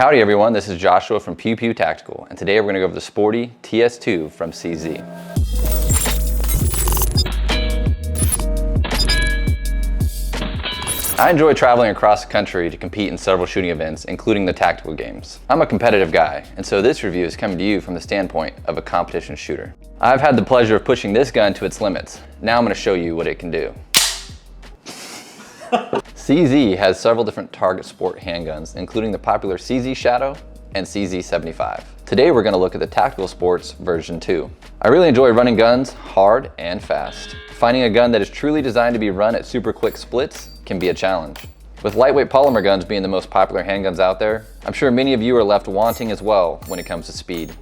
Howdy everyone, this is Joshua from Pew Pew Tactical, and today we're going to go over the sporty Ts2 from CZ. I enjoy traveling across the country to compete in several shooting events, including the tactical games. I'm a competitive guy, and so this review is coming to you from the standpoint of a competition shooter. I've had the pleasure of pushing this gun to its limits. Now I'm going to show you what it can do. CZ has several different target sport handguns, including the popular CZ Shadow and CZ 75. Today we're going to look at the Tactical Sports version 2. I really enjoy running guns hard and fast. Finding a gun that is truly designed to be run at super quick splits can be a challenge. With lightweight polymer guns being the most popular handguns out there, I'm sure many of you are left wanting as well when it comes to speed.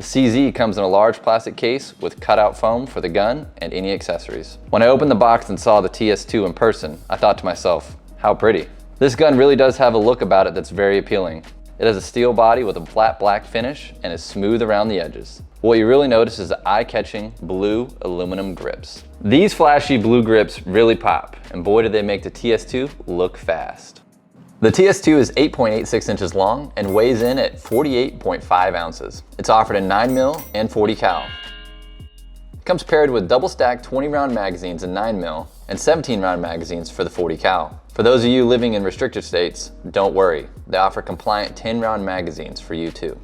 The CZ comes in a large plastic case with cutout foam for the gun and any accessories. When I opened the box and saw the Ts2 in person, I thought to myself, how pretty. This gun really does have a look about it that's very appealing. It has a steel body with a flat black finish and is smooth around the edges. What you really notice is the eye-catching blue aluminum grips. These flashy blue grips really pop, and boy do they make the Ts2 look fast. The Ts2 is 8.86 inches long and weighs in at 48.5 ounces. It's offered in 9mm and 40 cal. It comes paired with double stacked 20 round magazines in 9mm and 17 round magazines for the 40 cal. For those of you living in restricted states, don't worry, they offer compliant 10 round magazines for you too.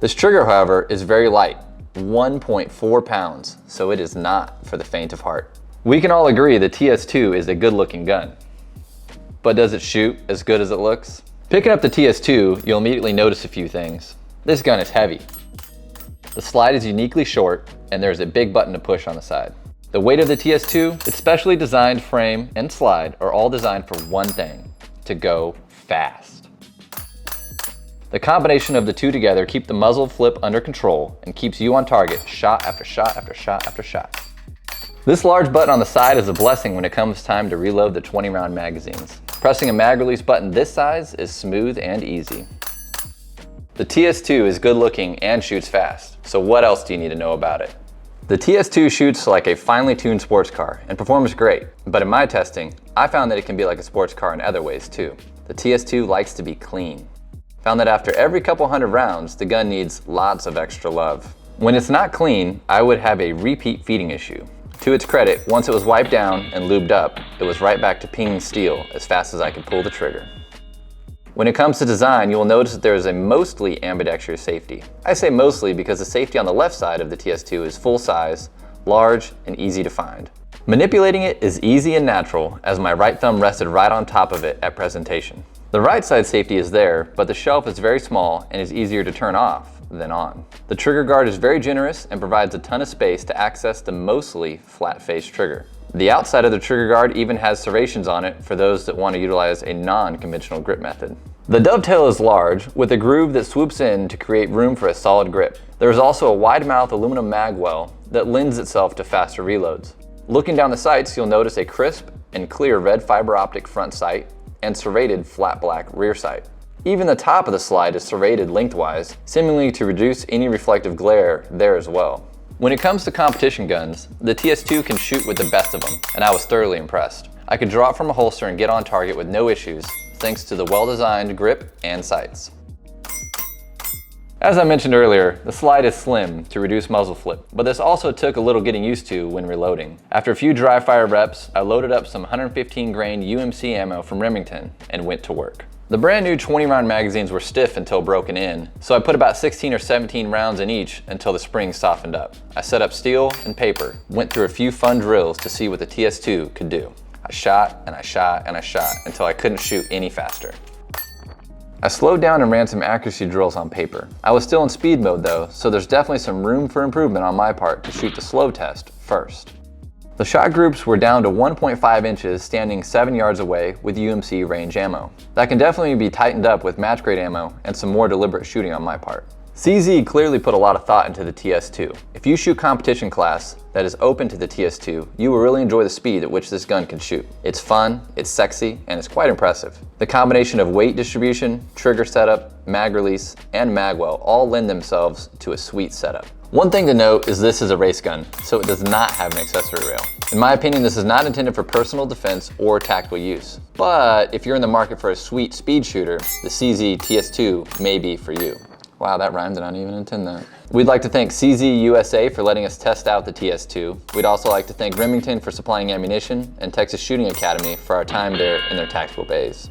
This trigger, however, is very light, 1.4 pounds, so it is not for the faint of heart. We can all agree the Ts2 is a good looking gun. But does it shoot as good as it looks? Picking up the Ts2, you'll immediately notice a few things. This gun is heavy. The slide is uniquely short, and there's a big button to push on the side. The weight of the Ts2, its specially designed frame and slide are all designed for one thing, to go fast. The combination of the two together keep the muzzle flip under control and keeps you on target shot after shot after shot after shot. This large button on the side is a blessing when it comes time to reload the 20 round magazines. Pressing a mag release button this size is smooth and easy. The Ts2 is good looking and shoots fast, so what else do you need to know about it? The Ts2 shoots like a finely tuned sports car and performs great, but in my testing, I found that it can be like a sports car in other ways too. The Ts2 likes to be clean. Found that after every couple hundred rounds, the gun needs lots of extra love. When it's not clean, I would have a repeat feeding issue. To its credit, once it was wiped down and lubed up, it was right back to pinging steel as fast as I could pull the trigger. When it comes to design, you will notice that there is a mostly ambidextrous safety. I say mostly because the safety on the left side of the Ts2 is full size, large, and easy to find. Manipulating it is easy and natural as my right thumb rested right on top of it at presentation. The right side safety is there, but the shelf is very small and is easier to turn off than on. The trigger guard is very generous and provides a ton of space to access the mostly flat-faced trigger. The outside of the trigger guard even has serrations on it for those that want to utilize a non-conventional grip method. The dovetail is large with a groove that swoops in to create room for a solid grip. There is also a wide mouth aluminum mag well that lends itself to faster reloads. Looking down the sights, you'll notice a crisp and clear red fiber optic front sight and serrated flat black rear sight. Even the top of the slide is serrated lengthwise, seemingly to reduce any reflective glare there as well. When it comes to competition guns, the Ts2 can shoot with the best of them, and I was thoroughly impressed. I could draw it from a holster and get on target with no issues, thanks to the well-designed grip and sights. As I mentioned earlier, the slide is slim to reduce muzzle flip, but this also took a little getting used to when reloading. After a few dry fire reps, I loaded up some 115 grain UMC ammo from Remington and went to work. The brand new 20 round magazines were stiff until broken in, so I put about 16 or 17 rounds in each until the springs softened up. I set up steel and paper, went through a few fun drills to see what the Ts2 could do. I shot and I shot and I shot until I couldn't shoot any faster. I slowed down and ran some accuracy drills on paper. I was still in speed mode though, so there's definitely some room for improvement on my part to shoot the slow test first. The shot groups were down to 1.5 inches standing 7 yards away with UMC range ammo. That can definitely be tightened up with match grade ammo and some more deliberate shooting on my part. CZ clearly put a lot of thought into the Ts2. If you shoot competition class that is open to the Ts2, you will really enjoy the speed at which this gun can shoot. It's fun, it's sexy, and it's quite impressive. The combination of weight distribution, trigger setup, mag release, and magwell all lend themselves to a sweet setup. One thing to note is this is a race gun, so it does not have an accessory rail. In my opinion, this is not intended for personal defense or tactical use. But if you're in the market for a sweet speed shooter, the CZ Ts2 may be for you. Wow, that rhymed, and I didn't even intend that. We'd like to thank CZ USA for letting us test out the Ts2. We'd also like to thank Remington for supplying ammunition and Texas Shooting Academy for our time there in their tactical bays.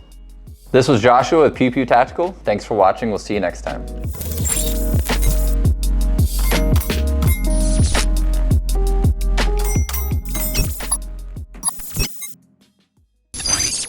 This was Joshua with Pew Pew Tactical. Thanks for watching. We'll see you next time.